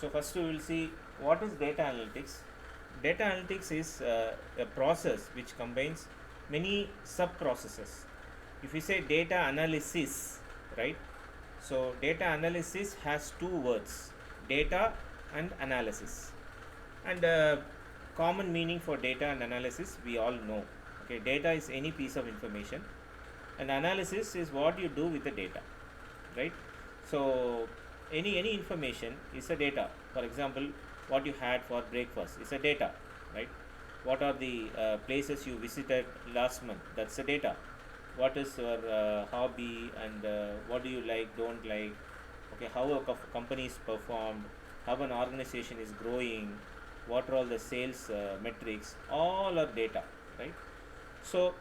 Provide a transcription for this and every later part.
So first we will see what is data analytics. Data analytics is a process which combines many sub processes. If we say data analysis, right? So data analysis has two words, data and analysis. And common meaning for data and analysis we all know. Okay, data is any piece of information, and analysis is what you do with the data, right? So any information is a data. For example, what you had for breakfast is a data, right? What are the places you visited last month? That's a data. What is your hobby, and what do you like, don't like? Okay, how a company is performed, how an organization is growing, what are all the sales metrics, all are data, right? So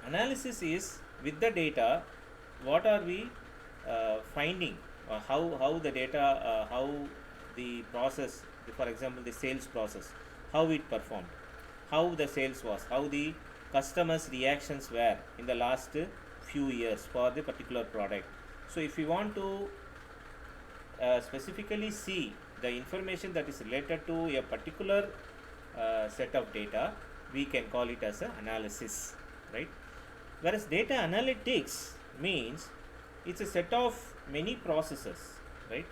analysis is with the data, what are we finding, how the data, how the process, for example the sales process, how it performed, how the sales was, how the customers reactions were in the last few years for the particular product. So if you want to specifically see the information that is related to a particular set of data, we can call it as an analysis, right? Whereas data analytics means it's a set of many processes, right?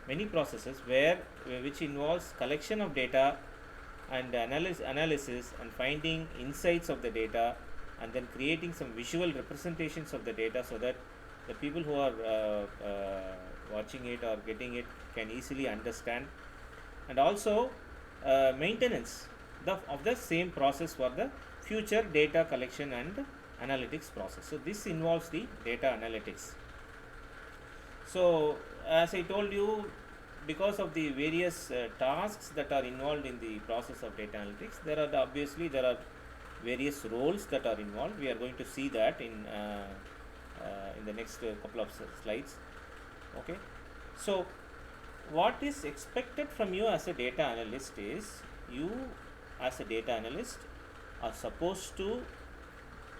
Many processes where which involves collection of data and analysis and finding insights of the data, and then creating some visual representations of the data so that the people who are watching it or getting it can easily understand, and also maintenance of the same process for the future data collection and analytics process. So this involves the data analytics. So as I told you, because of the various tasks that are involved in the process of data analytics, obviously there are various roles that are involved. We are going to see that in the next couple of slides. Okay, so what is expected from you as a data analyst is, you as a data analyst are supposed to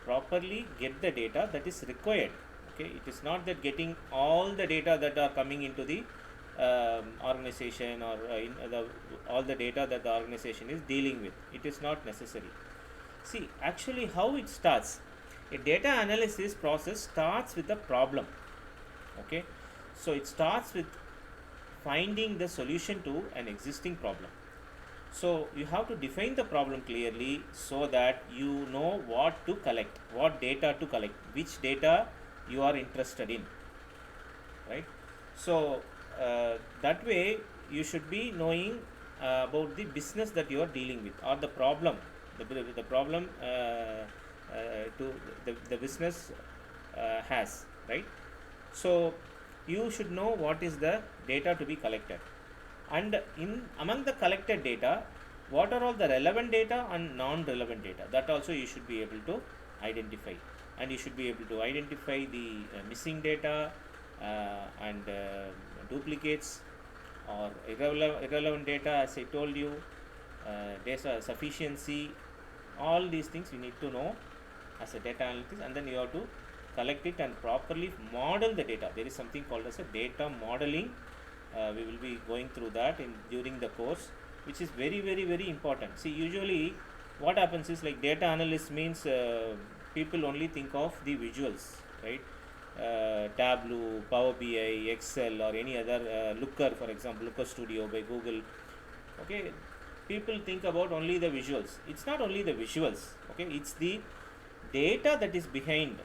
properly get the data that is required. Okay, it is not that getting all the data that are coming into the organization, or all the data that the organization is dealing with. It is not necessary. See, actually how it starts, a data analysis process starts with a problem. Okay, so it starts with finding the solution to an existing problem. So you have to define the problem clearly so that you know what to collect, what data to collect, which data you are interested in, right? So that way you should be knowing about the business that you are dealing with, or the problem, the problem to the business has, right? So you should know what is the data to be collected, and in among the collected data, what are all the relevant data and non-relevant data, that also you should be able to identify, and you should be able to identify the missing data and duplicates or irrelevant data, as I told you, data sufficiency, all these things you need to know as a data analyst, and then you have to collect it and properly model the data. There is something called as a data modeling. We will be going through that during the course, which is very important. See, usually what happens is, like, data analyst means people only think of the visuals, right? Tableau, Power BI, Excel, or any other Looker, for example, Looker Studio by Google. Okay, people think about only the visuals. It's not only the visuals. Okay, it's the data that is behind.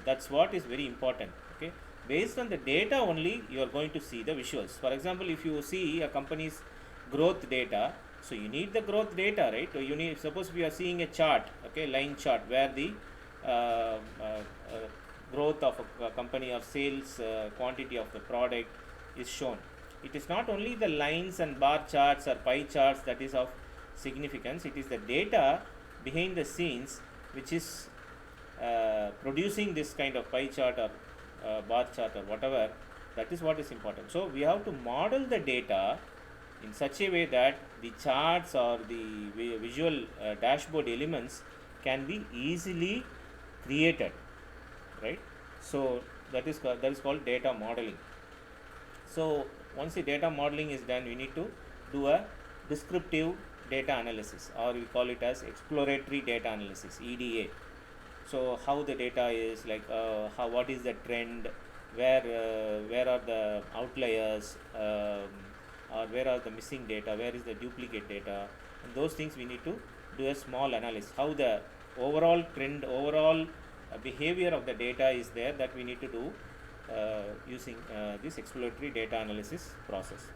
That's what is very important. Okay, based on the data only you are going to see the visuals. For example, if you see a company's growth data, so you need the growth data, right? So you need, suppose we are seeing a chart, okay, line chart, where the growth of a company or sales quantity of the product is shown. It is not only the lines and bar charts or pie charts that is of significance. It is the data behind the scenes which is producing this kind of pie chart or bar chart or whatever. That is what is important. So we have to model the data in such a way that the charts or the visual dashboard elements can be easily created, right? So that is called data modeling. So once the data modeling is done, we need to do a descriptive data analysis, or we call it as exploratory data analysis, EDA. So how the data is, like how, what is the trend, where are the outliers, or where are the missing data, where is the duplicate data, and those things we need to do a small analysis, how the overall trend, overall behavior of the data is there, that we need to do using this exploratory data analysis process.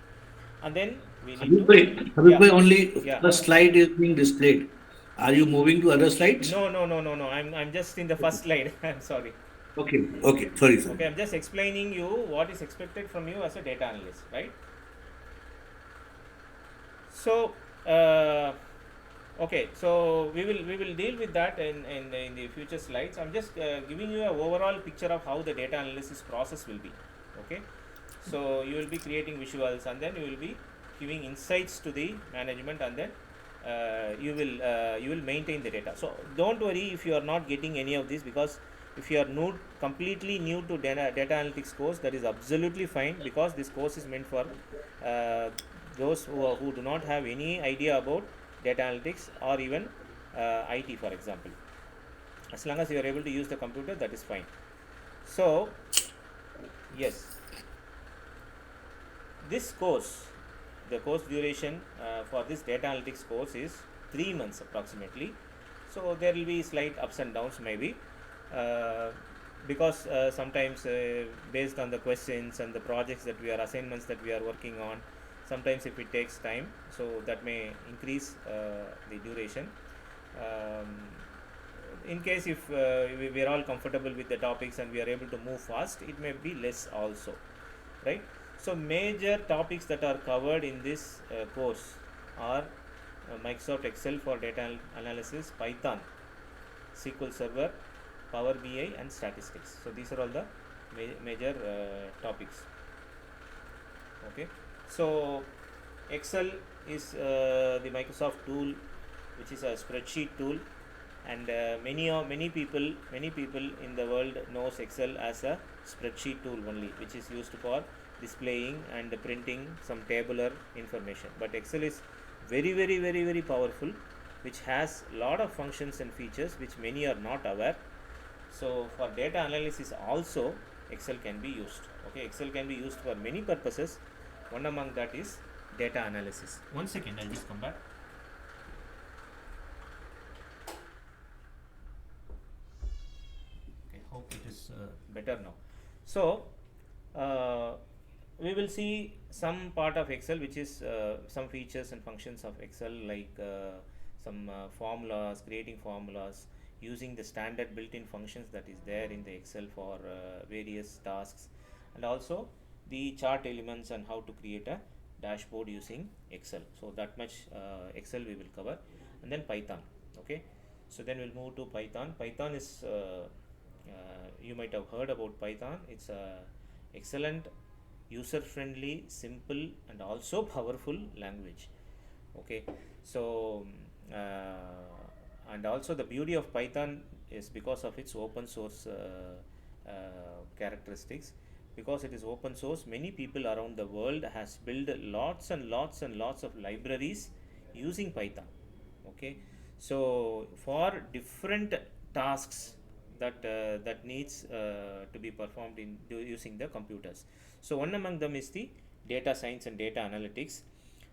And then we need to, Habib yeah, bhai, only yeah. first slide is being displayed. Are you moving to other slides? No, I'm just in the first slide. I'm sorry. Okay, okay. Sorry, sir. Okay, I'm just explaining you what is expected from you as a data analyst, right? So, okay, so we will deal with that in the future slides. I'm just giving you a overall picture of how the data analysis process will be. Okay, so you will be creating visuals, and then you will be giving insights to the management, and then you will maintain the data. So don't worry if you are not getting any of this, because if you are new, completely new to data analytics course, that is absolutely fine, because this course is meant for uh, those who do not have any idea about data analytics, or even IT, for example. As long as you are able to use the computer, that is fine. So yes, this course, the course duration for this data analytics course is 3 months approximately. So there will be slight ups and downs maybe, uh, because sometimes based on the questions and the projects that we are, assignments that we are working on, sometimes if it takes time, so that may increase the duration. um, in case if we are all comfortable with the topics and we are able to move fast, it may be less also, right? So major topics that are covered in this course are Microsoft Excel for data analysis, Python, SQL Server, Power BI, and statistics. So these are all the major topics. Okay, so Excel is the Microsoft tool, which is a spreadsheet tool, and many people in the world knows Excel as a spreadsheet tool only, which is used for displaying and printing some tabular information. But Excel is very powerful, which has lot of functions and features which many are not aware. So for data analysis also, Excel can be used. Okay, Excel can be used for many purposes. One among that is data analysis. One second, I'll just come back. Okay, hope it is better now. So uh, we will see some part of Excel, which is some features and functions of Excel, like some formulas, creating formulas, using the standard built-in functions that is there in the Excel for various tasks, and also the chart elements and how to create a dashboard using Excel. So that much Excel we will cover, and then Python. Okay, so then we'll move to Python. Python is you might have heard about Python. It's a excellent, user friendly, simple, and also powerful language. Okay, so and also the beauty of Python is because of its open source characteristics. Because it is open source, many people around the world has built lots of libraries using Python. Okay, so for different tasks that needs to be performed in using the computers. So one among them is the data science and data analytics.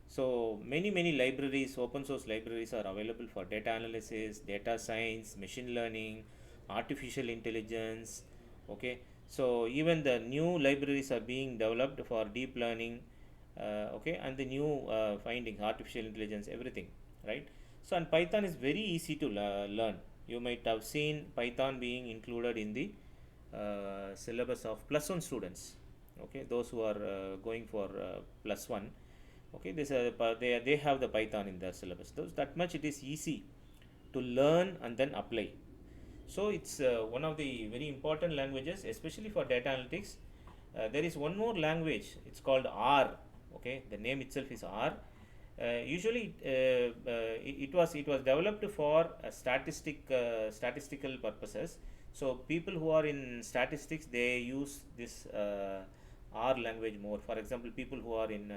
So many libraries, open source libraries, are available for data analysis, data science, machine learning, artificial intelligence. Okay, so even the new libraries are being developed for deep learning. Okay, and the new finding, artificial intelligence, everything, right? So and Python is very easy to learn. You might have seen Python being included in the syllabus of plus one students. Okay, those who are going for plus one. Okay, this they have the Python in their syllabus. Those, that much it is easy to learn and then apply. So it's one of the very important languages, especially for data analytics. There is one more language. It's called R. Okay, the name itself is R. Usually, it was developed for statistical purposes. So people who are in statistics, they use this R language more. For example, people who are in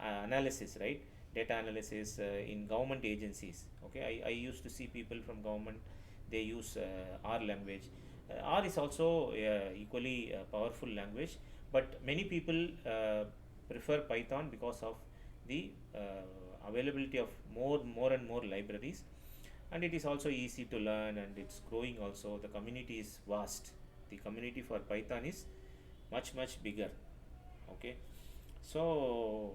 analysis, right? Data analysis in government agencies. Okay, I used to see people from government, they use R language. R is also equally powerful language, but many people prefer Python because of the availability of more and more libraries, and it is also easy to learn, and it's growing also. The community is vast. The community for Python is much bigger. Okay, so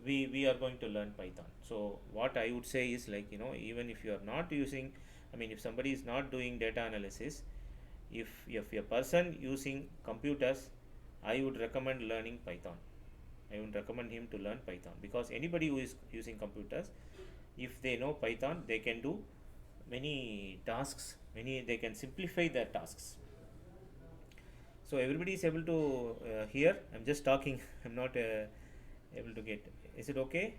we are going to learn Python. So what I would say is, like, even if you are not using, I mean, if somebody is not doing data analysis, if a person using computers, I would recommend learning Python. I would recommend him to learn Python, because anybody who is using computers, if they know Python, they can do many tasks, many, they can simplify their tasks. So everybody is able to hear. I'm just talking. I'm not able to get. Is it okay,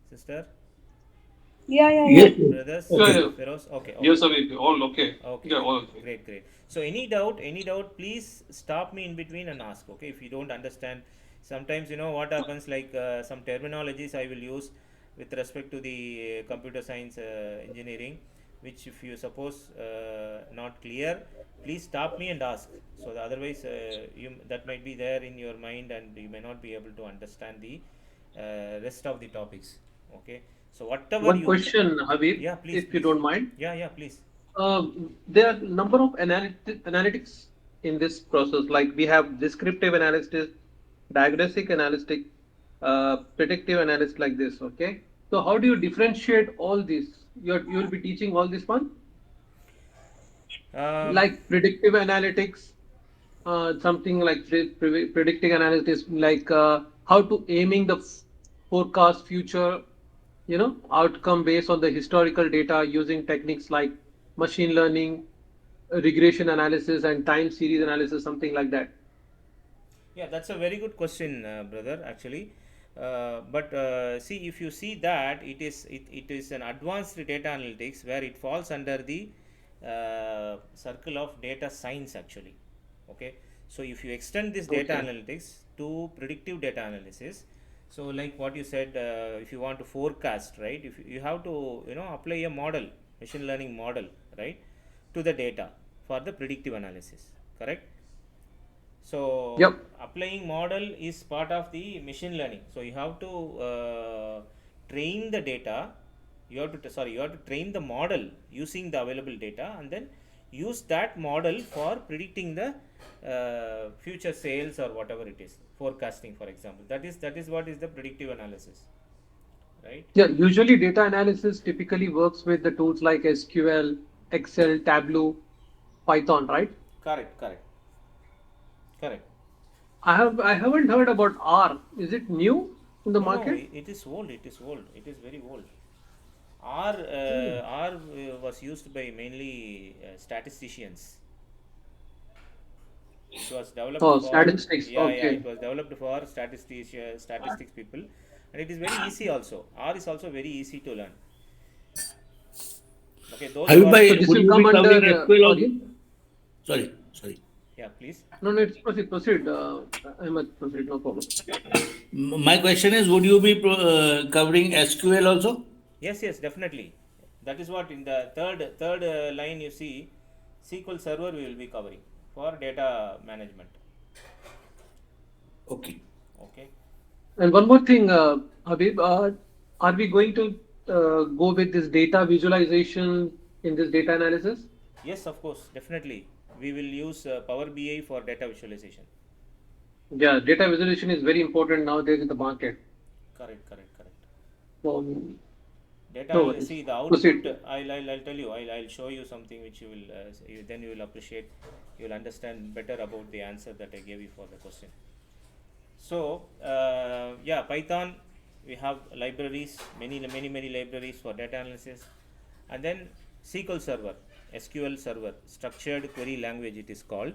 sister, Yeah, yeah, yeah. Yes, yes. brothers, Yeah, Okay. yeah. Feroz? Okay, okay. Yes, Abhi, all okay. Okay, Yeah, all okay. great, great. So any doubt, please stop me in between and ask. Okay, if you don't understand, sometimes what happens, like some terminologies I will use with respect to the computer science engineering, which if you suppose not clear, please stop me and ask. So otherwise, you that might be there in your mind, and you may not be able to understand the rest of the topics. Okay, so whatever One you, question, Habib, yeah, please, if you please, don't mind. yeah, please. There are number of analytics in this process. Like we have descriptive analysis, diagnostic analytic, predictive analysis, like this. Okay. So how do you differentiate all these? You will be teaching all this one, Um, like predictive analytics, something like predicting analytics, like how to aiming the forecast future, outcome based on the historical data using techniques like machine learning, regression analysis, and time series analysis, something like that. Yeah, that's a very good question, brother. Actually, but see, if you see that it is an advanced data analytics where it falls under the circle of data science. Actually, okay. So if you extend this data Okay. analytics to predictive data analysis, so like what you said, if you want to forecast, right? If you have to apply a model, machine learning model, right, to the data for the predictive analysis, correct? So Yep. applying model is part of the machine learning. So you have to train the data. You have to train the model using the available data, and then use that model for predicting the future sales or whatever it is, forecasting, for example. That is what is the predictive analysis, right? Yeah. Usually, data analysis typically works with the tools like SQL, Excel, Tableau, Python, right? Correct, correct, correct. I haven't heard about R. Is it new in the No, no, market? it is old. It is old. It is very old. Hmm. R was used by mainly statisticians. It was developed Oh, for, statistics. yeah, Okay. it was developed for statistics people, and it is very easy also. R is also very easy to learn. Okay, those who Habib are, So bhai, this would will you come be under, covering SQL also? sorry. Sorry. yeah, please. No, no, it's proceed. Ahmed, proceed, no problem. My question is, would you be covering SQL also? Yes, yes, definitely. That is what in the third line you see, SQL Server we will be covering for data management. Okay. Okay. And one more thing, Habib, are we going to go with this data visualization in this data analysis? Yes, of course, definitely. We will use Power BI for data visualization. Yeah, data visualization is very important nowadays in the market. Correct, correct, correct. Um, no Data, worries. see the output. Proceed. I'll tell you. I'll show you something which you will then you will appreciate. You will understand better about the answer that I gave you for the question. So yeah, Python, we have libraries, many libraries for data analysis, and then SQL Server, SQL Server, structured query language it is called.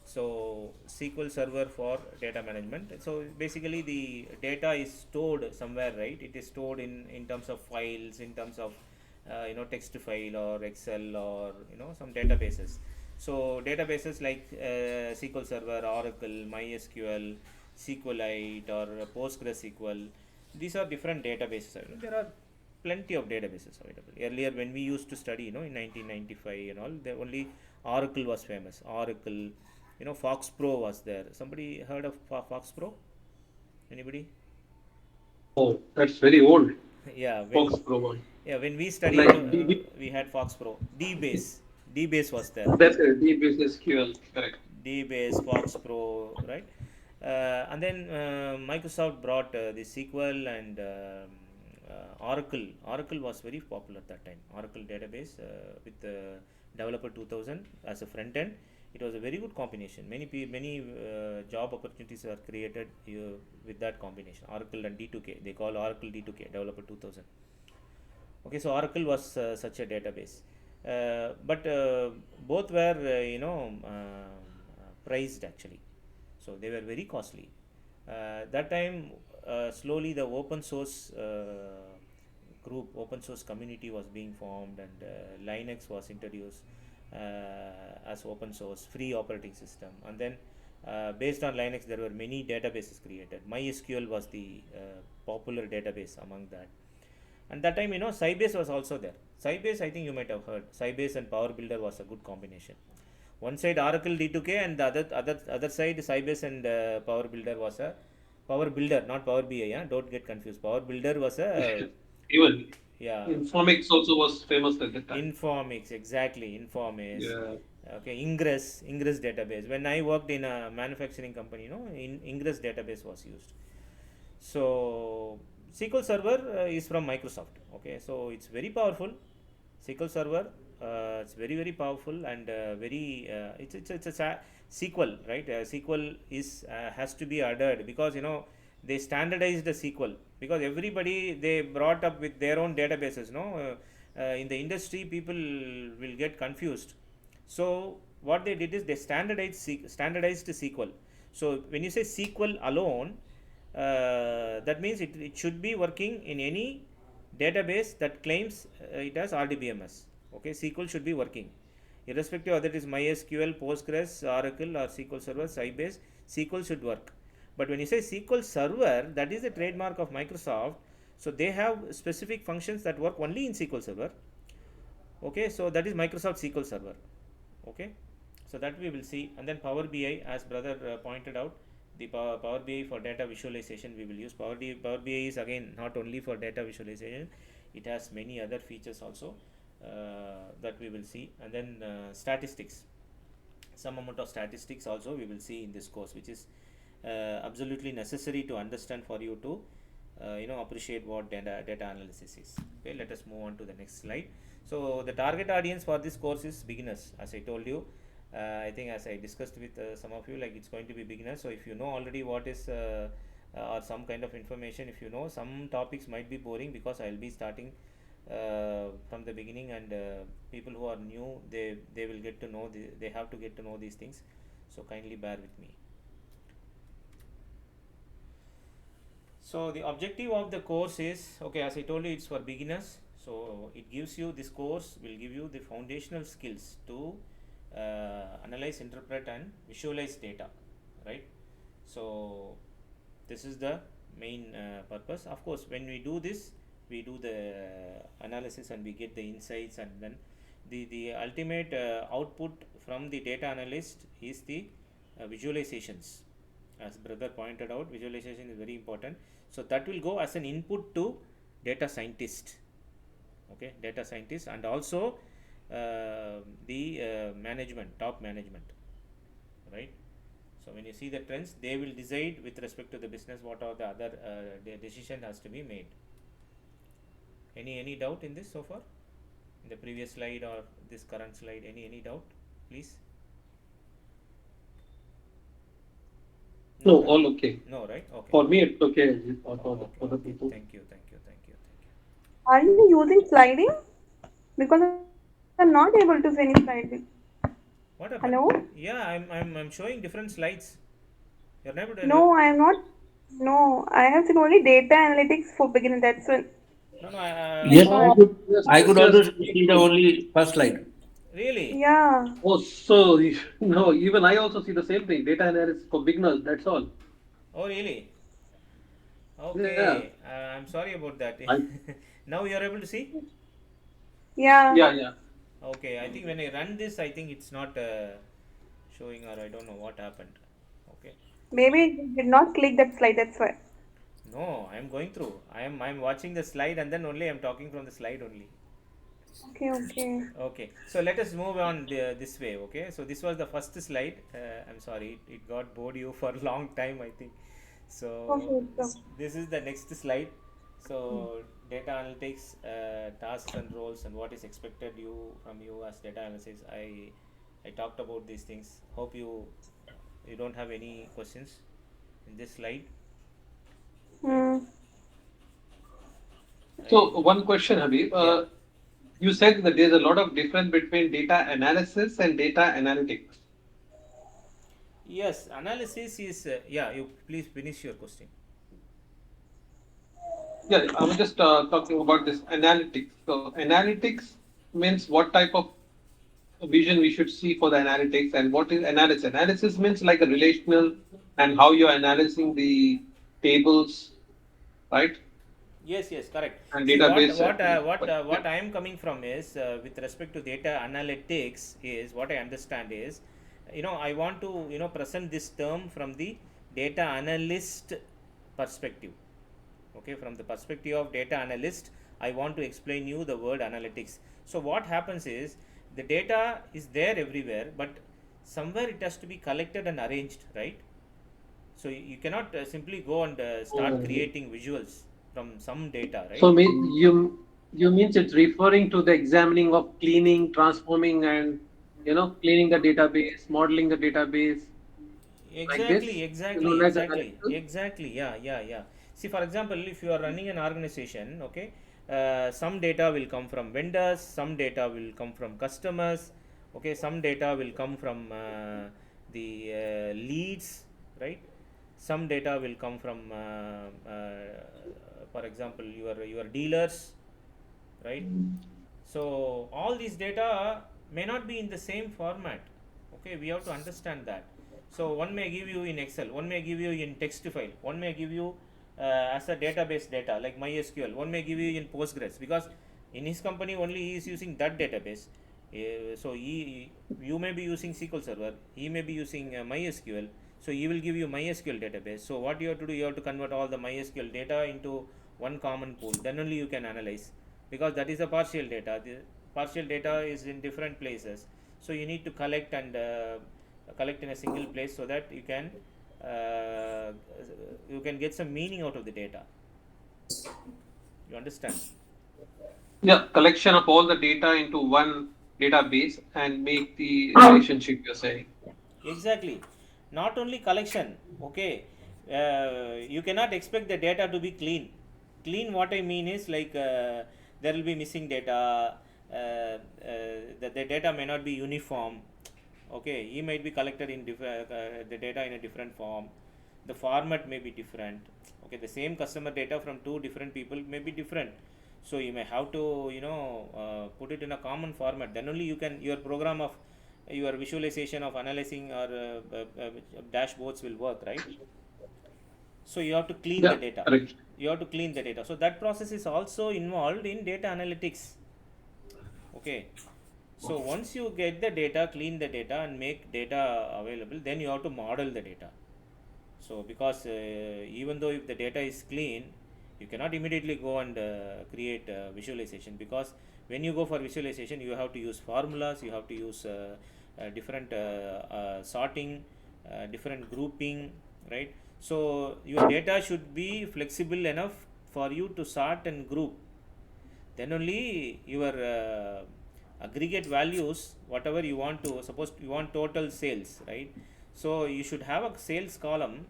So SQL Server for data management. So basically the data is stored somewhere, right? It is stored in terms of files, in terms of text file or Excel or some databases. So databases like SQL Server, Oracle, MySQL, SQLite, or PostgreSQL, these are different databases. There are plenty of databases available. Earlier, when we used to study, in 1995 and all, the only Oracle was famous. Oracle, Fox Pro was there. Somebody heard of Fox Pro? Anybody? Oh, that's very old. Yeah, when Fox Pro one. yeah when we studied, Like we had Fox Pro. DBase was there. that's a DBase SQL. Correct. DBase, Fox Pro, right? And then Microsoft brought the SQL and Oracle. Oracle was very popular at that time. Oracle database with Developer 2000 as a front end. It was a very good combination. Many job opportunities were created with that combination. Oracle and D2K. They call Oracle D2K, Developer 2000. Okay, so Oracle was such a database, but both were priced actually, so they were very costly. That time, slowly the open source open source community was being formed, and Linux was introduced as open source free operating system, and then based on Linux there were many databases created. MySQL was the popular database among that. And that time, Sybase was also there. Sybase, I think you might have heard. Sybase and Power Builder was a good combination. One side Oracle D2K, and the other side Sybase and Power Builder was a Power Builder, not Power BI. Yeah? Don't get confused. Power Builder was a Even yeah. Informix also was famous at that time. Informix, exactly. Informix. Yeah. Okay, Ingress database. When I worked in a manufacturing company, Ingress database was used. So SQL Server is from Microsoft. Okay, so it's very powerful. SQL Server, it's very powerful, and very it's a SQL, right? SQL is has to be added, because they standardized the SQL, because everybody they brought up with their own databases. No, in the industry people will get confused. So what they did is they standardized SQL. So when you say SQL alone, that means it should be working in any database that claims it has RDBMS. Okay, SQL should be working irrespective whether it is MySQL, Postgres, Oracle, or SQL Server, Sybase. SQL should work. But when you say SQL Server, that is the trademark of Microsoft. So they have specific functions that work only in SQL Server. Okay, so that is Microsoft SQL Server. Okay, so that we will see. And then Power BI, as brother pointed out, the Power BI for data visualization we will use. Power BI is again not only for data visualization, it has many other features also that we will see. And then statistics, some amount of statistics also we will see in this course, which is absolutely necessary to understand for you to appreciate what data analysis is. Okay, let us move on to the next slide. So the target audience for this course is beginners, as I told you. I think as I discussed with some of you, like it's going to be beginners. So if you know already what is or some kind of information, if you know, some topics might be boring because I will be starting from the beginning, and people who are new, they will get to know, they have to get to know these things. So kindly bear with me. So the objective of the course is, okay, as I told you, it's for beginners. So it gives you, this course will give you the foundational skills to analyze, interpret, and visualize data, right? So this is the main purpose. Of course, when we do this, we do the analysis and we get the insights, and then the ultimate output from the data analyst is the visualizations. As brother pointed out, visualization is very important. So that will go as an input to data scientist. Okay, data scientist, and also the management, top management, right? So when you see the trends, they will decide with respect to the business what are the other decision has to be made. Any doubt in this so far, in the previous slide or this current slide? Any doubt, please? No, right? all okay. No, right? Okay. For me, it's okay. For Okay, other okay. people. Thank you. Are you using sliding? Because I'm not able to finish sliding. What Hello? happened? Yeah, I'm showing different slides. You're not able to. No, I am not. No, I have seen only data analytics for beginner. That's one. No, Yes, That's all. I could Yes, I yes, could yes. also Me see the too. only first slide. Really? Yeah. Oh, so no, even I also see the same thing. Data analysis for beginners. That's all. Oh, really? Yeah. Okay. I'm sorry about that. I, Now you are able to see? Yeah. yeah, yeah. Okay. I think when I run this, I think it's not showing, or I don't know what happened. Okay. Maybe you did not click that slide, that's why. No, I'm going through. I'm watching the slide and then only I'm talking from the slide only. Okay, okay. Okay, so let us move on this way. Okay, so this was the first slide. I'm sorry, it got bored you for a long time, I think. So Okay, so. this is the next slide. So data analytics, tasks and roles, and what is expected from you as data analysis. I talked about these things. Hope you don't have any questions in this slide. Hmm. I So one question, Habib. Yeah. You said that there's a lot of difference between data analysis and data analytics. Yes, analysis is yeah. You please finish your question. Yeah, I was just talking about this analytics. So analytics means what type of vision we should see for the analytics, and what is analysis? Analysis means like a relational and how you're analyzing the tables, right? Yes, yes, correct. And See, what database. what uh, what But uh, yeah. what I am coming from is with respect to data analytics is what I understand is, I want to present this term from the data analyst perspective. Okay, from the perspective of data analyst, I want to explain you the word analytics. So what happens is the data is there everywhere, but somewhere it has to be collected and arranged, right? So you cannot simply go and start Oh. creating visuals from some data, right? So you means it's referring to the examining of cleaning, transforming, and cleaning the database, modeling the database like Exactly, this. exactly, Like exactly, analytical. exactly. Yeah, yeah, yeah. See, for example, if you are running an organization, okay, some data will come from vendors, some data will come from customers, okay, some data will come from the leads, right? Some data will come from, for example, your dealers, right? So all these data may not be in the same format. Okay, we have to understand that. So one may give you in Excel, one may give you in text file, one may give you as a database data like MySQL, one may give you in Postgres, because in his company only he is using that database. So you may be using SQL Server, he may be using MySQL. So he will give you MySQL database. So what you have to do, you have to convert all the MySQL data into one common pool. Then only you can analyze, because that is a partial data. The partial data is in different places. So you need to collect and collect in a single place so that uh, you can get some meaning out of the data. You understand? Yeah, collection of all the data into one database and make the relationship you're saying. Exactly. Not only collection, okay. You cannot expect the data to be clean. Clean, what I mean is like there will be missing data. The data may not be uniform. Okay, he might be collected in the data in a different form. The format may be different. Okay, the same customer data from two different people may be different. So you may have to put it in a common format. Then only you can your program of your visualization of analyzing or dashboards will work, right? So you have to clean the Yeah, data. correct. You have to clean the data. So that process is also involved in data analytics. Okay. So once you get the data, clean the data and make data available, then you have to model the data. So because even though if the data is clean, you cannot immediately go and create visualization, because when you go for visualization you have to use formulas, you have to use different sorting, different grouping, right? So your data should be flexible enough for you to sort and group. Then only your aggregate values, whatever you want to, suppose you want total sales, right? So you should have a sales column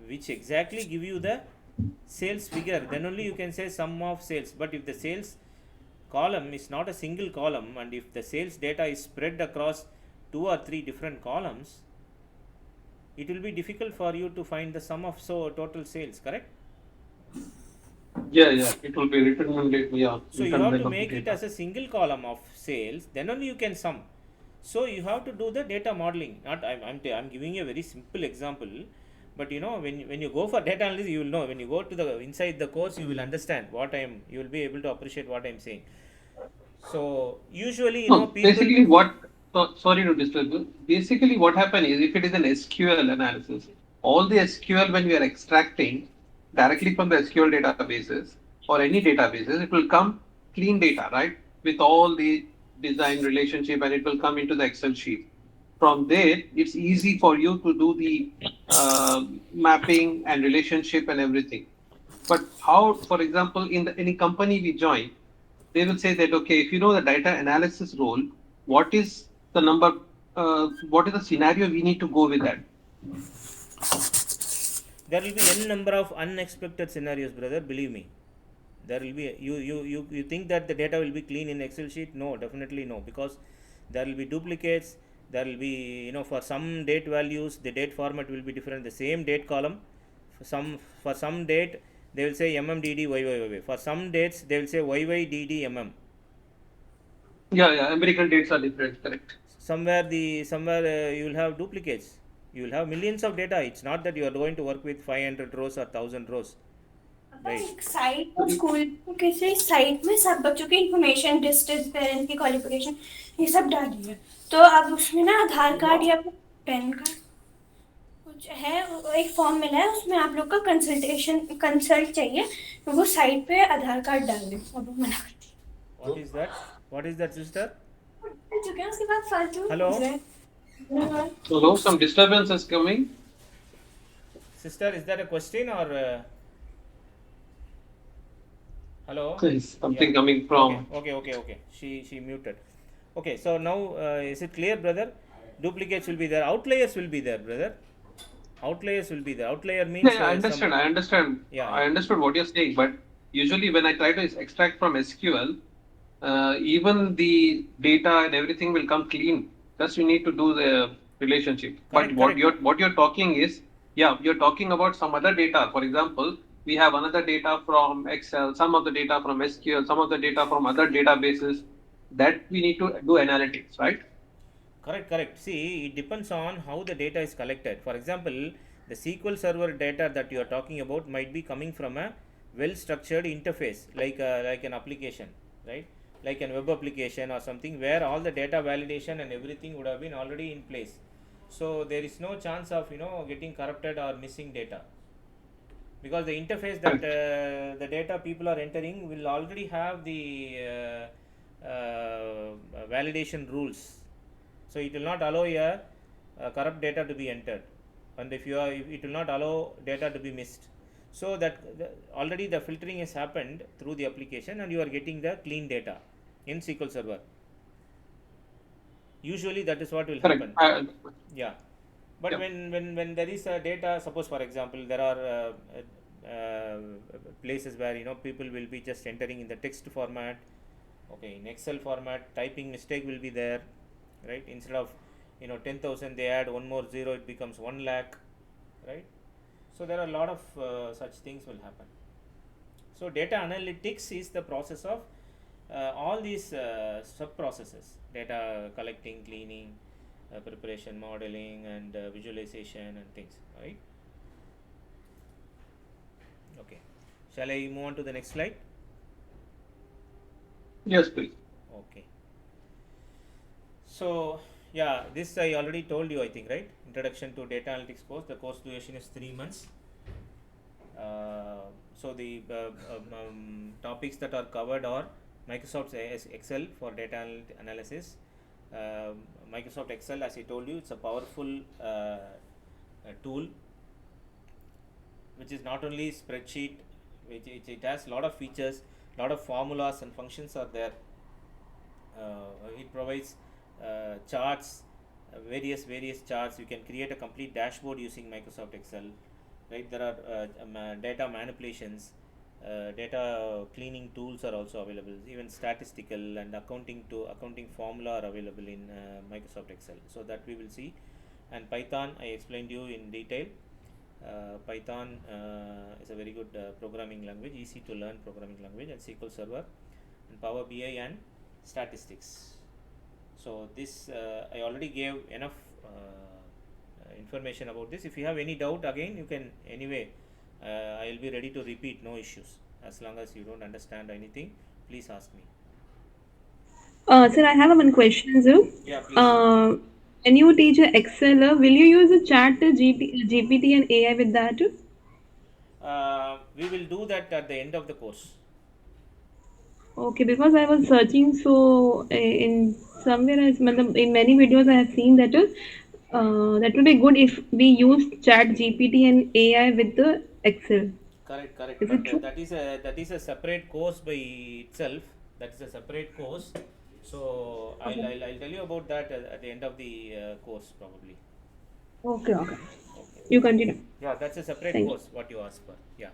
which exactly give you the sales figure. Then only you can say sum of sales. But if the sales column is not a single column, and if the sales data is spread across two or three different columns, it will be difficult for you to find the sum of total sales, correct? Yeah, yeah. It will be So you written have like to of the make it data. as a single column of sales, then only you can sum. So you have to do the data modeling. Not I'm giving you a very simple example, but when you go for data analysis, you will know. When you go to the inside the course, you will understand what I am. You will be able to appreciate what I am saying. So usually, No, people. basically what, sorry to disturb you. Basically what happens is if it is an SQL analysis, all the SQL when we are extracting directly from the SQL databases or any databases, it will come clean data, right? With all the design relationship and it will come into the Excel sheet. From there, it's easy for you to do the mapping and relationship and everything. But how, for example, in any company we join, they will say that, okay, if you know the data analysis role, what is the number, what is the scenario we need to go with that? There will be n number of unexpected scenarios, brother. Believe me. There will be you think that the data will be clean in Excel sheet? No, definitely no, because there will be duplicates. There will be, for some date values, the date format will be different. The same date column, for some date they will say mmdd. For some dates they will say yydd. Yeah, yeah, empirical dates are different, correct. Somewhere you will have duplicates. You will have millions of data. It's not that you are going to work with 500 rows or 1000 rows, right? एक site और school किसी site में सब बच्चों की information, distance, parents की qualification, ये सब डाली है। तो अब उसमें ना आधार कार्ड या पैन कार्ड कुछ है, एक फॉर्म मिला है, उसमें आप लोग का कंसल्ट चाहिए, तो वो साइट पे आधार कार्ड डाल दें। अब वो मना करती What is that? What is that, sister? है चुके हैं, उसके बाद फालतू Hello? So now some disturbance is coming. Sister, is that a question or hello? Is something Yeah. coming from. Okay. She muted. Okay, so now is it clear, brother? Duplicates will be there. Outliers will be there, brother. Outliers will be there. Outlier means Yeah, I understand. I understand. Yeah, I yeah. understood what you're saying, but usually when I try to extract from SQL, even the data and everything will come clean. Just you need to do the relationship. But Correct. what you're talking is, yeah, you're talking about some other data. For example, we have another data from Excel, some of the data from SQL, some of the data from other databases that we need to do analytics, right? Correct. See, it depends on how the data is collected. For example, the SQL Server data that you are talking about might be coming from a well-structured interface, like an application, right? Like an web application or something where all the data validation and everything would have been already in place. So there is no chance of getting corrupted or missing data, because the interface that the data people are entering will already have the validation rules. So it will not allow corrupt data to be entered, and it will not allow data to be missed. So that already the filtering has happened through the application, and you are getting the clean data in SQL Server. Usually that is what will Correct. happen. Yeah. But Yeah. when there is a data, suppose for example there are places where people will be just entering in the text format, okay, in Excel format, typing mistake will be there, right? Instead of 10,000 they add one more zero, it becomes 1 lakh, right? So there are a lot of such things will happen. So data analytics is the process of all these sub processes: data collecting, cleaning, preparation, modeling, and visualization and things, right? Okay, shall I move on to the next slide? Yes, please. Okay, so yeah, this I already told you, I think, right? Introduction to data analytics course. The course duration is 3 months. So the topics that are covered are Microsoft Excel for data analysis. Microsoft Excel, as I told you, it's a powerful tool which is not only spreadsheet, which it has a lot of features, lot of formulas and functions are there. It provides charts, various charts. You can create a complete dashboard using Microsoft Excel, right? There are data manipulations, data cleaning tools are also available. Even statistical and accounting formula are available in Microsoft Excel. So that we will see. And Python, I explained you in detail. Python is a very good programming language, easy to learn programming language, and SQL Server, and Power BI and statistics. So this I already gave enough information about this. If you have any doubt again, you can anyway. I will be ready to repeat. No issues. As long as you don't understand anything, please ask me. Sir, I have one question, sir. Yeah, please. Uh, when you teach a Excel, will you use a chat GPT and AI with that? We will do that at the end of the course. Okay, because I was searching, so in somewhere in many videos I have seen that that would be good if we use Chat GPT and AI with the Excel. Correct, correct. Is But it true? that is a separate course by itself. That is a separate course. So Okay. I'll tell you about that at the end of the course probably. Okay. Okay. Okay. You continue. Yeah, that's a separate Thank you. course. What you asked for. Yeah.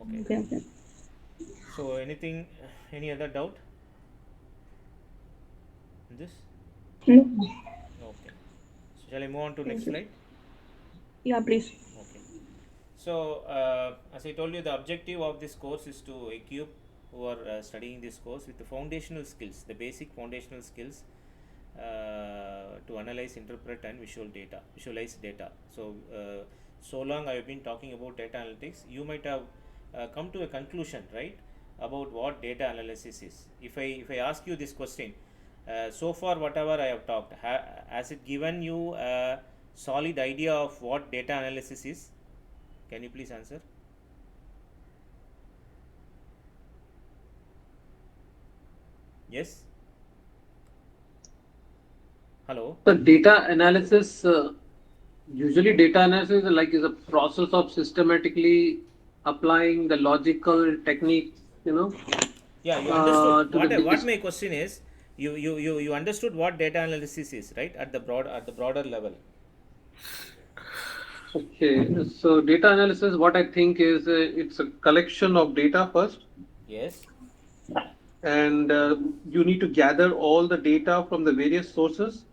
Okay. Okay. Okay. So anything, any other doubt in this? No. Okay. So shall I move on to Thank next you. slide? Yeah, please. Okay. So, as I told you, the objective of this course is to equip who are studying this course with the foundational skills, the basic foundational skills to analyze, interpret, and visualize data. So, so long I have been talking about data analytics, you might have come to a conclusion, right, about what data analysis is. If I ask you this question, so far whatever I have talked, has it given you a solid idea of what data analysis is? Can you please answer? Yes? Hello? The data analysis, usually data analysis is a process of systematically applying the logical techniques, Yeah, you understood. to the What base. my question is, you understood what data analysis is, right? At the broader level. Okay, so data analysis, what I think is it's a collection of data first, Yes? and you need to gather all the data from the various sources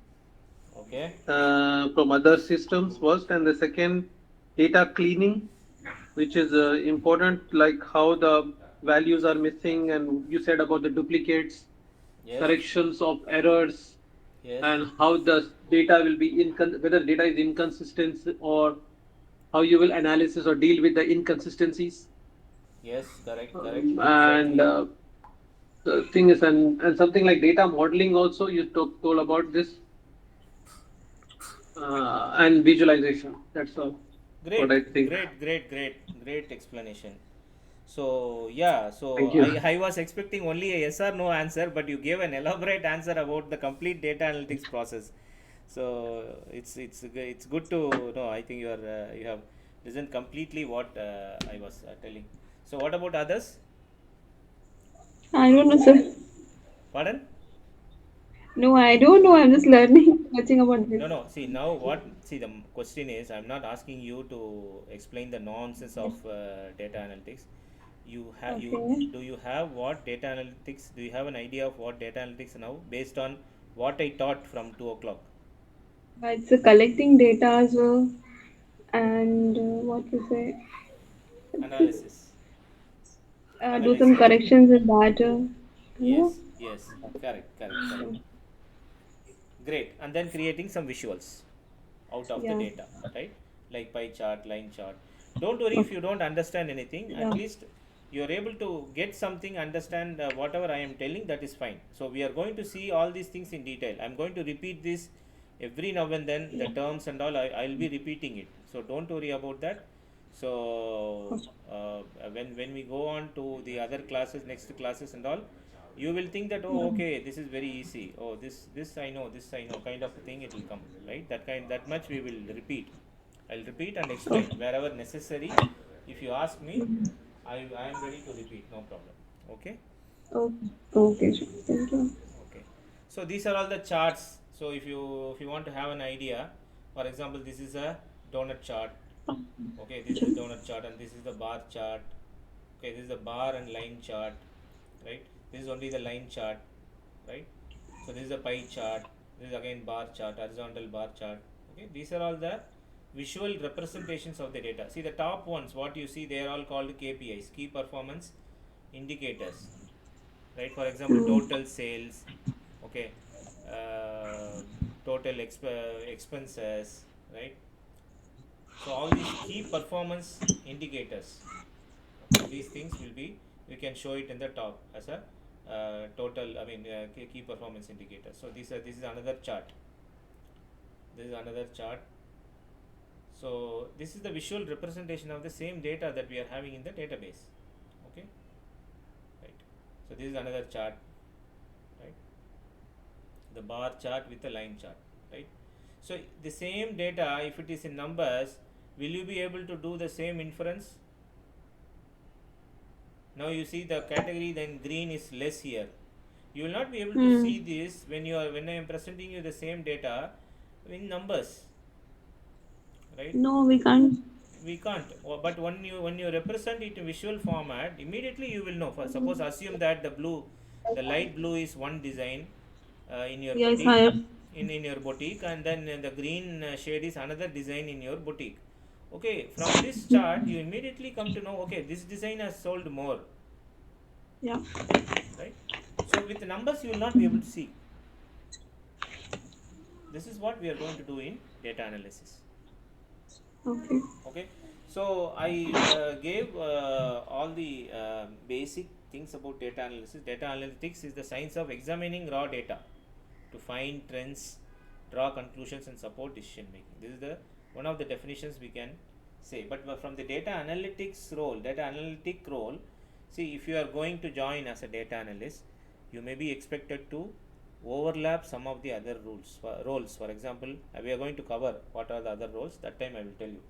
Okay. from other systems first, and the second, data cleaning, which is important, like how the values are missing, and you said about the duplicates, Yes? corrections of errors, Yes? and how the data will be whether data is inconsistent, or how you will analysis or deal with the inconsistencies. Yes, correct, correct. And Exactly. the thing is, and something like data modeling also, you told about this, and visualization. That's all what Great, I think. great explanation. So yeah, so Thank you. I was expecting only a yes or no answer, but you gave an elaborate answer about the complete data analytics process. So it's good to know. I think you have listened completely what I was telling. So what about others? I don't know, sir. Pardon? No, I don't know. I'm just learning, watching about this. No, no. See now what? See the question is, I'm not asking you to explain the nonsense of data analytics. You Okay. do you have what data analytics? Do you have an idea of what data analytics now based on what I taught from 2 o'clock? It's collecting data as well, and what to say, Analysis, do some analyzing. corrections in that. Yes, yes. Correct, correct, correct. So, Great. And then creating some visuals out of the yeah, data, right? Like pie chart, line chart. Don't worry if okay, you don't understand anything. At yeah, least you are able to get something, understand whatever I am telling, that is fine. So we are going to see all these things in detail. I'm going to repeat this every now and then, the yeah, terms and all, I'll be repeating it. So don't worry about that. So okay, when we go on to the other classes, next classes and all, you will think that, oh, okay, this is very easy, oh, this I know, kind of a thing, it will come, right? That much we will repeat. I'll repeat and explain okay, wherever necessary. If you ask me, I am ready to repeat, no problem. Okay. okay, okay, sure. Thank you. Okay. So these are all the charts. So if you want to have an idea, for example, this is a donut chart. Okay, this is the donut chart, and this is the bar chart. Okay, this is the bar and line chart, right? This is only the line chart, right? So this is a pie chart. This is again bar chart, horizontal bar chart. Okay, these are all the visual representations of the data. See the top ones, what you see, they are all called KPIs, key performance indicators, right? For example, total sales, okay, uh, total expenses, right? So all these key performance indicators, okay, these things will be, we can show it in the top as a total, I mean key performance indicator. So this is another chart. This is another chart. So this is the visual representation of the same data that we are having in the database. Okay, right. So this is another chart, right? The bar chart with the line chart, right? So the same data, if it is in numbers, will you be able to do the same inference? Now you see the category, then green is less here. You will not be able to see this when I am presenting you the same data in numbers, right? No, we can't. We can't. But when you represent it in visual format, immediately you will know. For suppose assume that the light blue is one design in your Yeah, it's boutique, higher. in your boutique, and then the green shade is another design in your boutique. Okay, from this chart you immediately come to know, okay, this design has sold more, Yeah. right? So with the numbers you will not be able to see. This is what we are going to do in data analysis. Okay. Okay, so I gave all the basic things about data analysis. Data analytics is the science of examining raw data to find trends, draw conclusions, and support decision making. This is the one of the definitions we can say. But from the data analytics role, data analytic role, see, if you are going to join as a data analyst, you may be expected to overlap some of the other roles. For example, we are going to cover what are the other roles. That time I will tell you.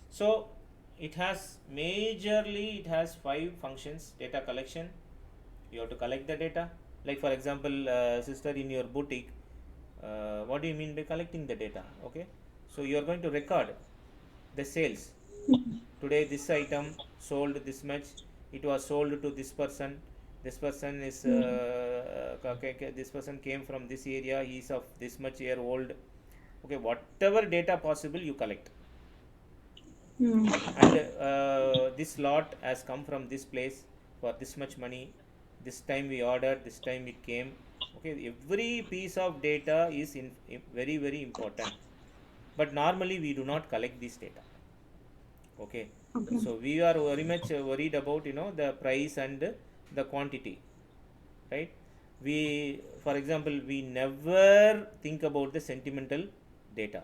So it has majorly, it has 5 functions. Data collection, you have to collect the data. Like for example, sister, in your boutique, what do you mean by collecting the data? Okay, so you are going to record the sales. Today this item sold this much, it was sold to this person, this person is this person came from this area, he is of this much year old. Okay, whatever data possible you collect. And this lot has come from this place for this much money, this time we ordered, this time it came. Okay, every piece of data is very very important, but normally we do not collect this data. Okay, Okay. so we are very much worried about the price and the quantity, right? We, for example, we never think about the sentimental data.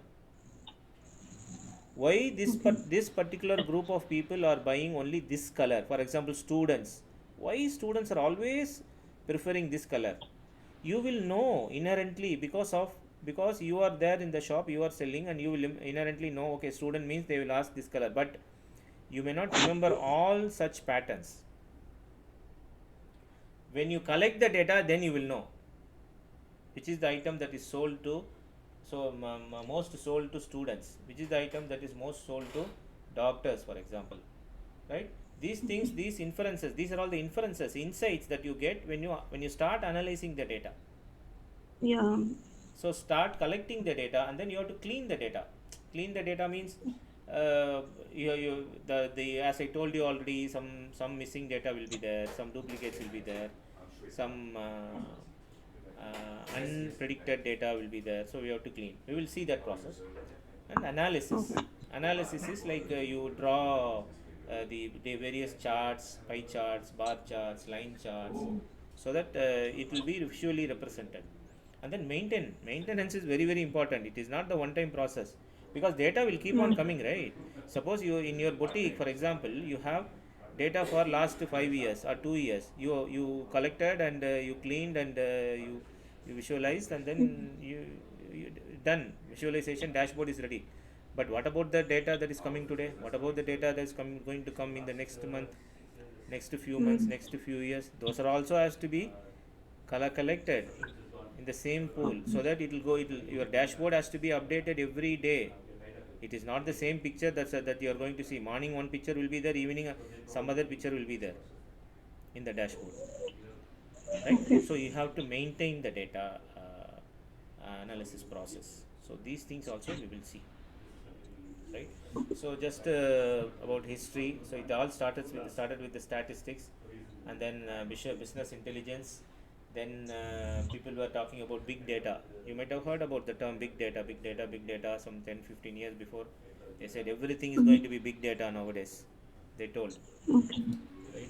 Why this particular group of people are buying only this color? For example, students, why students are always preferring this color? You will know inherently, because you are there in the shop, you are selling, and you will inherently know, okay, student means they will ask this color, but you may not remember all such patterns. When you collect the data, then you will know which is the item that is sold to, so most sold to students, which is the item that is most sold to doctors, for example, right? These things, these inferences, these are all the inferences, insights that you get when you start analyzing the data. Yeah. So start collecting the data, and then you have to clean the data. Clean the data means the as I told you already, some missing data will be there, some duplicates will be there, some unpredicted data will be there. So we have to clean. We will see that process. And analysis. Okay. Analysis is like you draw the various charts, pie charts, bar charts, line charts, so that it will be visually represented. And then maintenance is very very important. It is not the one time process, because data will keep on coming, right? Suppose you in your boutique, for example, you have data for last 5 years or 2 years, you collected, and you cleaned, and you visualized, and then you done visualization, dashboard is ready. But what about the data that is coming today? What about the data that is going to come in the next month, next few months, next few years? Those are also has to be collected in the same pool, so that your dashboard has to be updated every day. It is not the same picture that you are going to see. Morning one picture will be there, evening some other picture will be there in the dashboard, right? Okay. So you have to maintain the data analysis process. So these things also we will see, right? So just about history. So it all started with the statistics, and then business intelligence, Then people were talking about big data. You might have heard about the term big data, big data, big data some 10, 15 years before. They said everything is going to be big data nowadays. They told, Okay. right?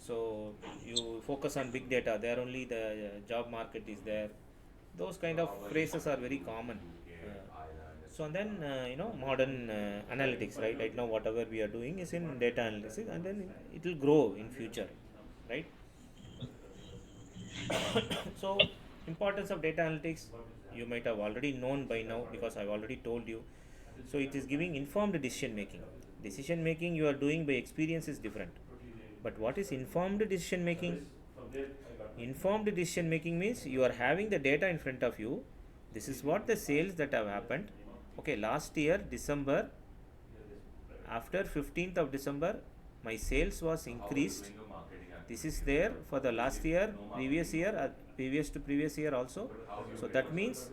So you focus on big data. There only the job market is there. Those kind of phrases are very common. So and then modern analytics, right? Right now whatever we are doing is in data analysis, and then it will grow in future, right? So importance of data analytics, you might have already known by now because I've already told you. So it is giving informed decision making. Decision making you are doing by experience is different. But what is informed decision making? Informed decision making means you are having the data in front of you. This is what the sales that have happened. Okay, last year December, after 15th of December, my sales was increased. This is there for the last year, previous year, previous to previous year also. So that means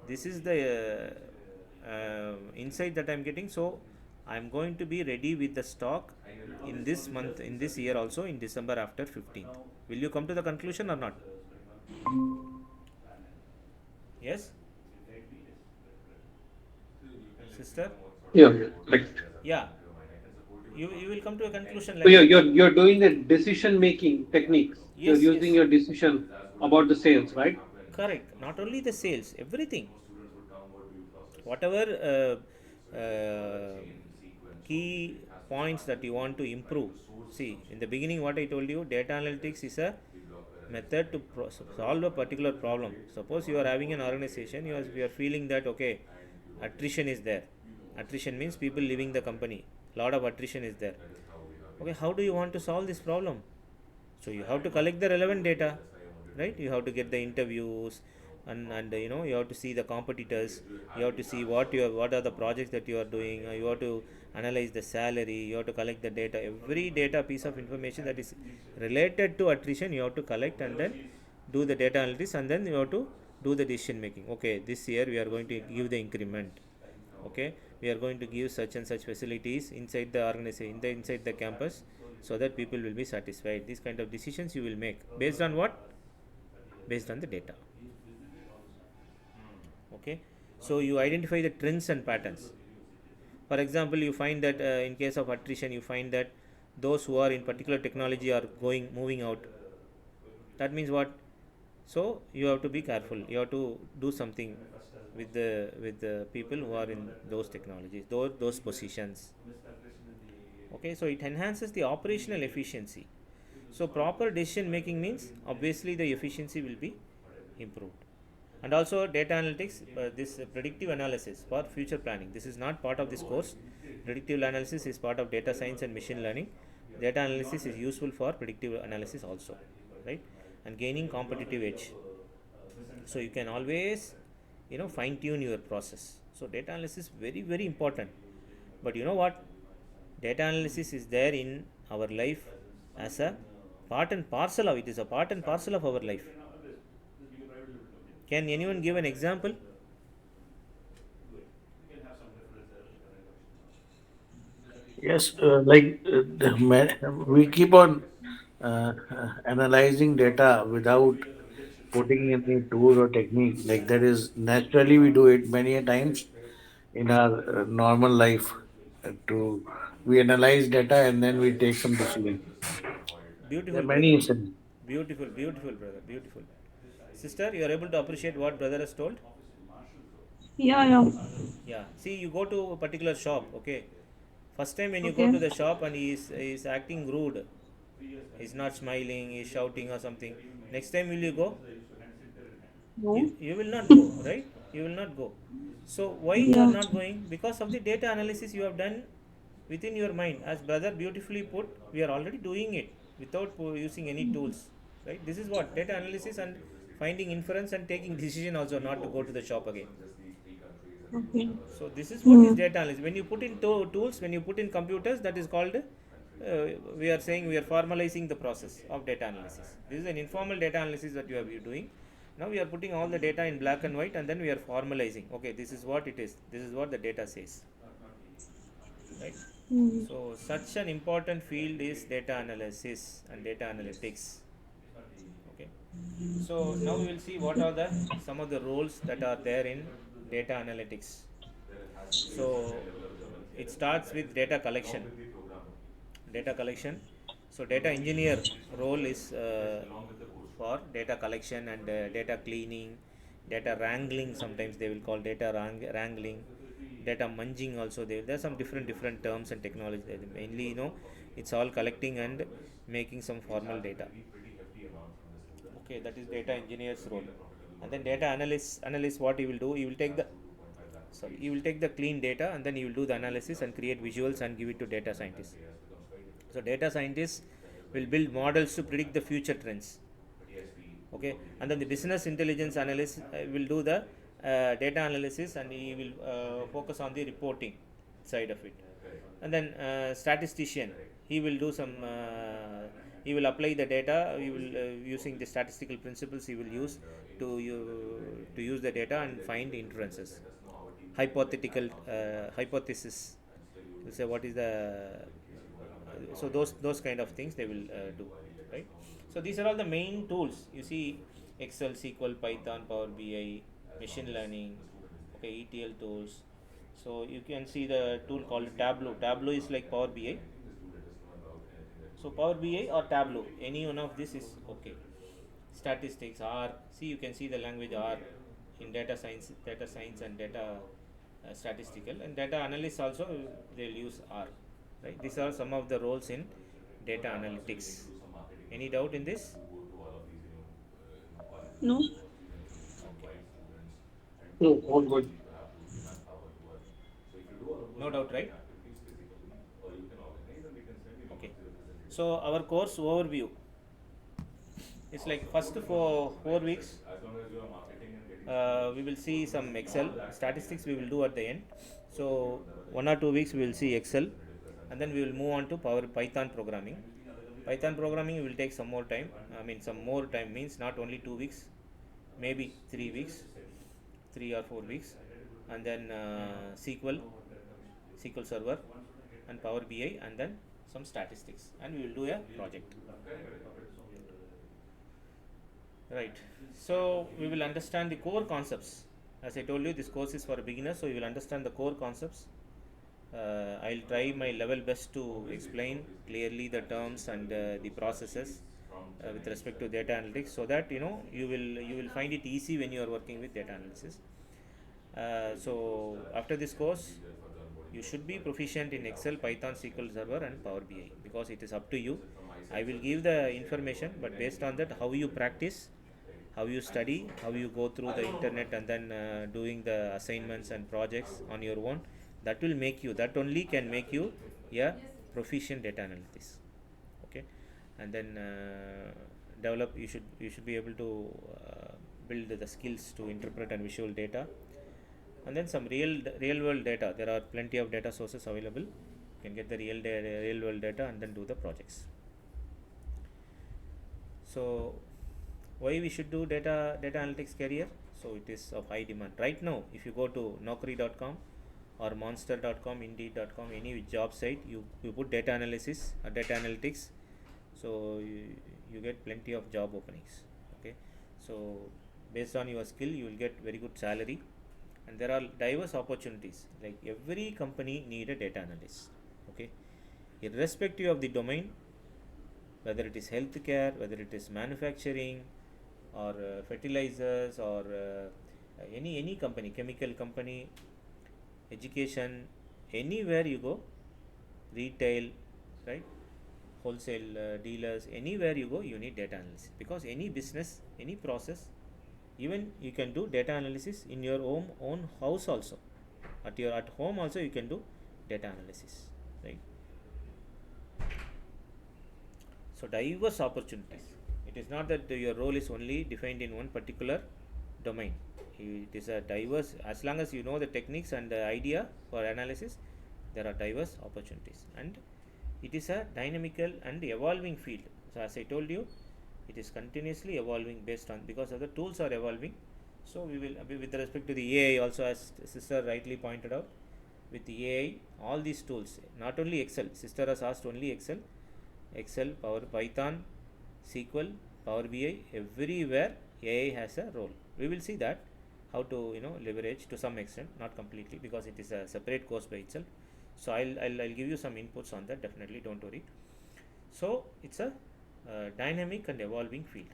this is the insight that I'm getting. So I'm going to be ready with the stock in this month, in this year also, in December after 15th. Will you come to the conclusion or not? Yes, sister? Yeah, like Yeah, you will come to a conclusion so like that. you're doing the decision making techniques. You're Yes, using yes, your decision about the sales, right? correct. Not only the sales, everything. Whatever key points that you want to improve. See, in the beginning, what I told you, data analytics is a method to solve a particular problem. Suppose you are having an organization, you are feeling that okay, attrition is there. Attrition means people leaving the company. Lot of attrition is there. Okay, how do you want to solve this problem? So you have to collect the relevant data, right? You have to get the interviews, and you have to see the competitors. You have to see what are the projects that you are doing. You have to analyze the salary. You have to collect the data. Every data piece of information that is related to attrition, you have to collect and then do the data analysis, and then you have to do the decision making. Okay, this year we are going to give the increment. Okay, we are going to give such and such facilities inside the organization, inside the campus, so that people will be satisfied. These kind of decisions you will make based on what? Based on the data. Okay, so you identify the trends and patterns. For example, you find that in case of attrition, you find that those who are in particular technology are moving out. That means what? So you have to be careful. You have to do something with the people who are in those technologies, those positions. Okay, so it enhances the operational efficiency. So proper decision making means obviously the efficiency will be improved. And also data analytics, this predictive analysis for future planning. This is not part of this course. Predictive analysis is part of data science and machine learning. Data analysis is useful for predictive analysis also, right? And gaining competitive edge. So you can always fine tune your process. So data analysis is very very important. But you know what? Data analysis is there in our life as a part and parcel of it, is a part and parcel of our life. Can anyone give an example? Yes, we keep on analyzing data without putting any tool or technique. Like that is naturally we do it many a times in our normal life. To we analyze data and then we take some decision. There Beautiful are brother. many incidents. Beautiful, beautiful brother. Beautiful. Sister, you are able to appreciate what brother has told? Yeah, yeah. Yeah. See, you go to a particular shop, okay? First time when you go Okay. to the shop and he is acting rude, he's not smiling, he's shouting or something. Next time will you go? No. You will not go, right? You will not go. So why you are Yeah. not going? Because of the data analysis you have done within your mind. As brother beautifully put, we are already doing it without using any tools, right? This is what data analysis and finding inference and taking decision also, not to go to the shop again. Okay. So this is what is Hmm. data analysis. When you put in tools, when you put in computers, that is called we are saying we are formalizing the process of data analysis. This is an informal data analysis that you are doing. Now we are putting all the data in black and white, and then we are formalizing. Okay, this is what it is. This is what the data says, right? Hmm. So such an important field is data analysis and data analytics. Okay, so now we will see what are the some of the roles that are there in data analytics. So it starts with data collection. Data collection. So data engineer role is for data collection and data cleaning, data wrangling. Sometimes they will call data wrangling, data munging. Also, there are some different terms and technology. Mainly, it's all collecting and making some formal data. Okay, that is data engineer's role. And then data analyst, what he will do, he will take the clean data, and then he will do the analysis and create visuals and give it to data scientists. So data scientists will build models to predict the future trends. Okay, and then the business intelligence analyst will do the data analysis, and he will focus on the reporting side of it. And then statistician, he will do some he will apply the data. He will using the statistical principles he will use to use the data and find inferences, hypothetical hypothesis. We'll say what is the so those kind of things they will do, right? So these are all the main tools you see: Excel, SQL, Python, Power BI, machine learning, okay, ETL tools. So you can see the tool called Tableau. Tableau is like Power BI. So Power BI or Tableau, any one of this is okay. Statistics R, see, you can see the language R in data science and data statistical, and data analysts also they'll use R, right? These are some of the roles in data analytics. Any doubt in this? No. Okay, No, all good. no doubt, right? Okay, so our course overview is like first for 4 weeks. We will see some Excel statistics. We will do at the end. So 1 or 2 weeks we will see Excel, and then we will move on to Python programming. Python programming will take some more time. I mean, some more time means not only 2 weeks, maybe 3 weeks, 3 or 4 weeks, and then SQL Server, and Power BI, and then some statistics, and we will do a project. Right. So we will understand the core concepts. As I told you, this course is for beginners, so you will understand the core concepts. I'll try my level best to explain clearly the terms and the processes with respect to data analytics, so that you will find it easy when you are working with data analysis. So after this course, you should be proficient in Excel, Python, SQL Server, and Power BI, because it is up to you. I will give the information, but based on that, how you practice, how you study, how you go through the internet, and then doing the assignments and projects on your own, that only can make you a proficient data analyst. Okay, and then develop. You should be able to build the skills to interpret and visual data, and then some real world data. There are plenty of data sources available. You can get the real world data and then do the projects. So why we should do data analytics career? So it is of high demand right now. If you go to naukri.com or monster.com, indeed.com, any job site, you put data analysis or data analytics, so you get plenty of job openings. Okay, so based on your skill you will get very good salary, and there are diverse opportunities. Like every company need a data analyst. Okay, irrespective of the domain, whether it is healthcare, whether it is manufacturing, or fertilizers, or any company, chemical company, education, anywhere you go, retail, right, wholesale dealers, anywhere you go, you need data analysis, because any business, any process, even you can do data analysis in your own house also. At home also you can do data analysis, right? So diverse opportunities. It is not that your role is only defined in one particular domain. It is a diverse, as long as you know the techniques and the idea for analysis, there are diverse opportunities, and it is a dynamical and evolving field. So as I told you, it is continuously evolving based on, because of the tools are evolving. So we will, with respect to the AI also, as sister rightly pointed out, with the AI, all these tools, not only Excel, sister has asked only Excel, Power, Python, SQL, Power BI, everywhere AI has a role. We will see that how to leverage to some extent, not completely, because it is a separate course by itself. So I'll give you some inputs on that, definitely, don't worry. So it's a dynamic and evolving field.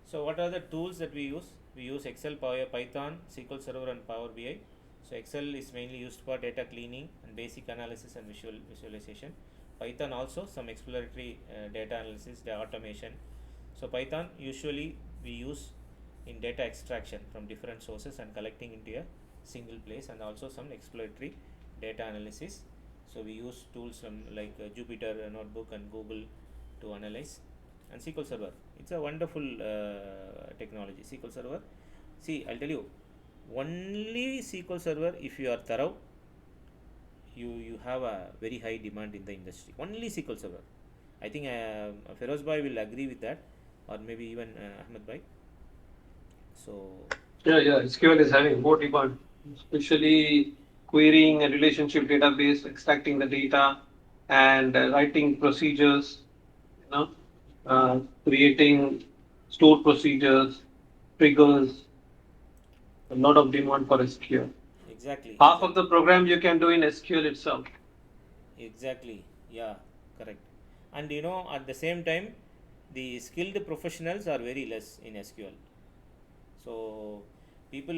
So what are the tools that we use? We use Excel, Python, SQL Server, and Power BI. So Excel is mainly used for data cleaning and basic analysis and visualization. Python also some exploratory data analysis, data automation. So Python usually we use in data extraction from different sources and collecting into a single place, and also some exploratory data analysis. So we use tools from like Jupyter Notebook and Google to analyze. And SQL Server, it's a wonderful technology. SQL Server, see, I'll tell you, only SQL Server, if you are thorough, you have a very high demand in the industry. Only SQL Server. I think Feroz Bhai will agree with that, or maybe even Ahmed Bhai. So Yeah, SQL is having more demand, especially querying a relationship database, extracting the data, and writing procedures, you know, creating stored procedures, triggers, a lot of demand for SQL. exactly, Half of exactly, the program you can do in SQL itself. exactly. Yeah, correct. And at the same time, the skilled professionals are very less in SQL. So people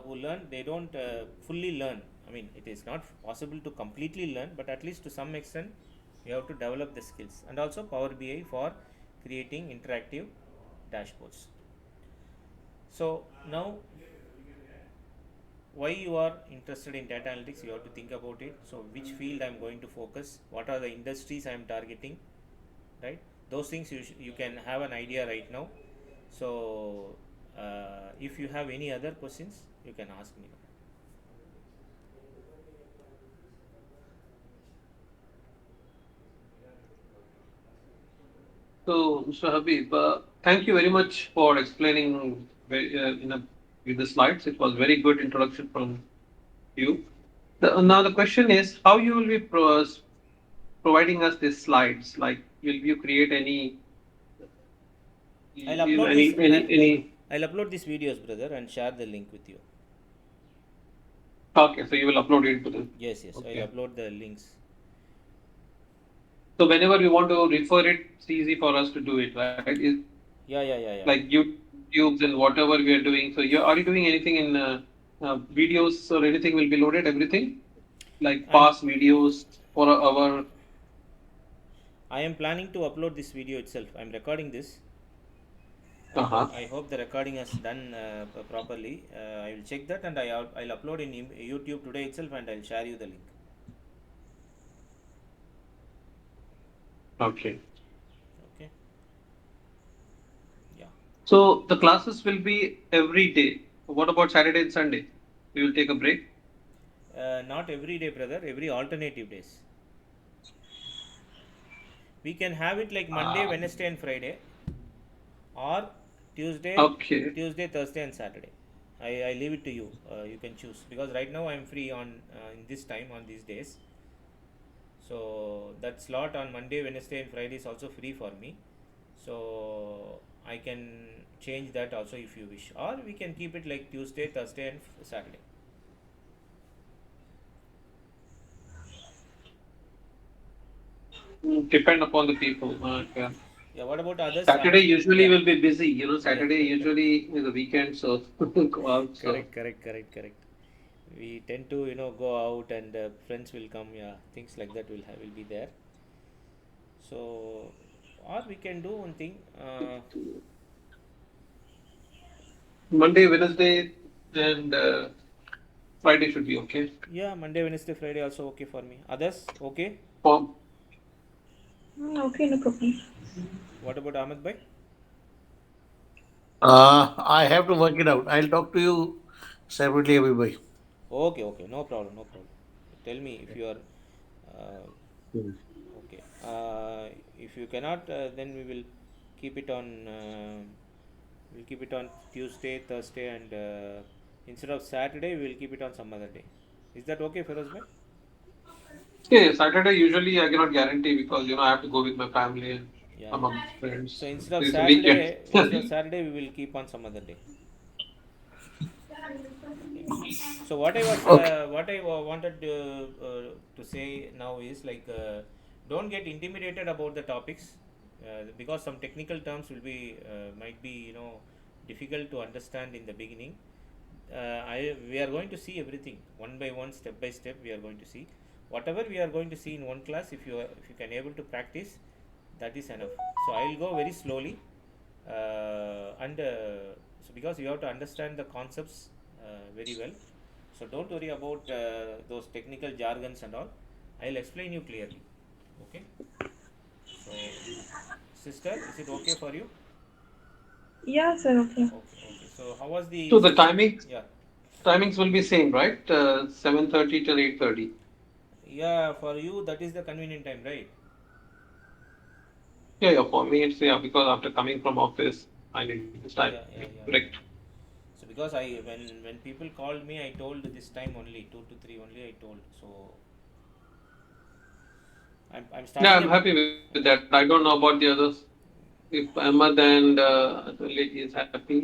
who learn, they don't fully learn. I mean, it is not possible to completely learn, but at least to some extent, you have to develop the skills. And also Power BI for creating interactive dashboards. So now, why you are interested in data analytics, you have to think about it. So which field I'm going to focus, what are the industries I'm targeting, right? Those things you can have an idea right now. So if you have any other questions, you can ask me now. So, Mr. Habib, thank you very much for explaining with the slides. It was very good introduction from you. Now the question is how you will be providing us these slides. Like, will you create any I'll upload this any? I'll upload these videos, brother, and share the link with you. Okay, so you will upload it to the. Yes, yes, I'll Okay. upload the links. So whenever we want to refer it, it's easy for us to do it, right? Yeah, yeah, yeah, yeah. Like YouTube's and whatever we are doing. So are you doing anything in videos or anything will be loaded? Everything like I'm past videos for our. I am planning to upload this video itself. I'm recording this. Uh-huh. I hope the recording is done properly. I will check that, and I'll upload in YouTube today itself, and I'll share you the link. Okay. Okay. Yeah. So the classes will be every day. What about Saturday and Sunday? We will take a break. Not every day, brother. Every alternative days. We can have it like Monday, Ah, Wednesday, and Friday, or Tuesday, okay. Thursday, and Saturday. I leave it to you. You can choose, because right now I'm free on in this time on these days. So that slot on Monday, Wednesday, and Friday is also free for me. So I can change that also if you wish, or we can keep it like Tuesday, Thursday, and Saturday. Depend upon the people. Yeah. Yeah. What about others? Saturday usually Yeah. will be busy. Yeah. Saturday usually is a weekend, so go out. So Correct. We tend to go out, and friends will come. Yeah, things like that will be there. So, or we can do one thing. Monday, Wednesday, and Friday should be okay. Yeah, Monday, Wednesday, Friday also okay for me. Others okay? For Okay, no problem. What about Ahmed bhai? I have to work it out. I'll talk to you separately, everybody. Okay, no problem. Tell me if you are uh, okay. If you cannot, then we will keep it on. We'll keep it on Tuesday, Thursday, and instead of Saturday, we will keep it on some other day. Is that okay, Feroz bhai? okay, Saturday usually I cannot guarantee because I have to go with my family. Yeah, yeah. among So friends. instead of This weekend. Saturday, we will keep on some other day. Okay. So Okay. what I wanted to say now is like don't get intimidated about the topics because some technical terms will be might be difficult to understand in the beginning. We are going to see everything one by one, step by step. We are going to see whatever we are going to see in one class. If you can able to practice, that is enough. So I will go very slowly, and so because you have to understand the concepts very well. So don't worry about those technical jargons and all. I'll explain you clearly. Okay. So, sister, is it okay for you? Yeah, sir. Okay. Okay. Okay. So how was the So the session? timings Yeah. timings will be same, right? 7:30 till 8:30. Yeah, for you that is the convenient time, right? Yeah, yeah. For me, it's, yeah, because after coming from office, I need this time. Yeah, yeah, yeah, Correct. yeah. So because when people called me, I told this time only 2 to 3 only. I told. So I'm Yeah, starting I'm a. happy with that. I don't know about the others. If Ahmad and the lady is happy,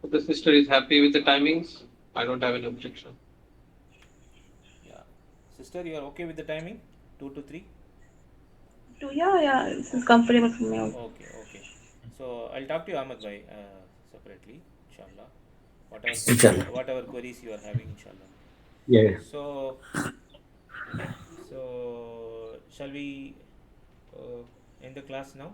if the sister is happy with the timings, I don't have any objection. Yeah, sister, you are okay with the timing? 2 to 3. Yeah, yeah. This is Okay. comfortable for me also. Okay. Okay. So I'll talk to you Ahmed bhai separately, inshallah. Inshallah. Whatever queries you are having, inshallah. Yeah. So okay. So shall we end the class now?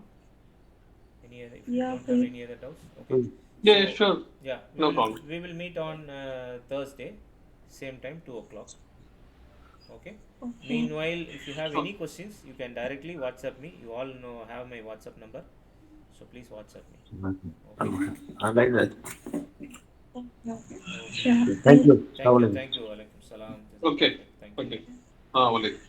Any other, if you Yeah, don't have please. any other doubts, okay. Yeah. Yeah, yeah, So sure. yeah, No problem. we will meet on Thursday, same time 2 o'clock. Okay. Okay. Meanwhile, if you have Sure. any questions, you can directly WhatsApp me. You all know have my WhatsApp number, so please WhatsApp me. Okay. I like that. Yeah. Okay. Sure. Thank Thank you. you. Thank you. Traveling. Thank you. Alaikum salam. Okay. Jazakallah khair. Thank you. Okay. Walaikum.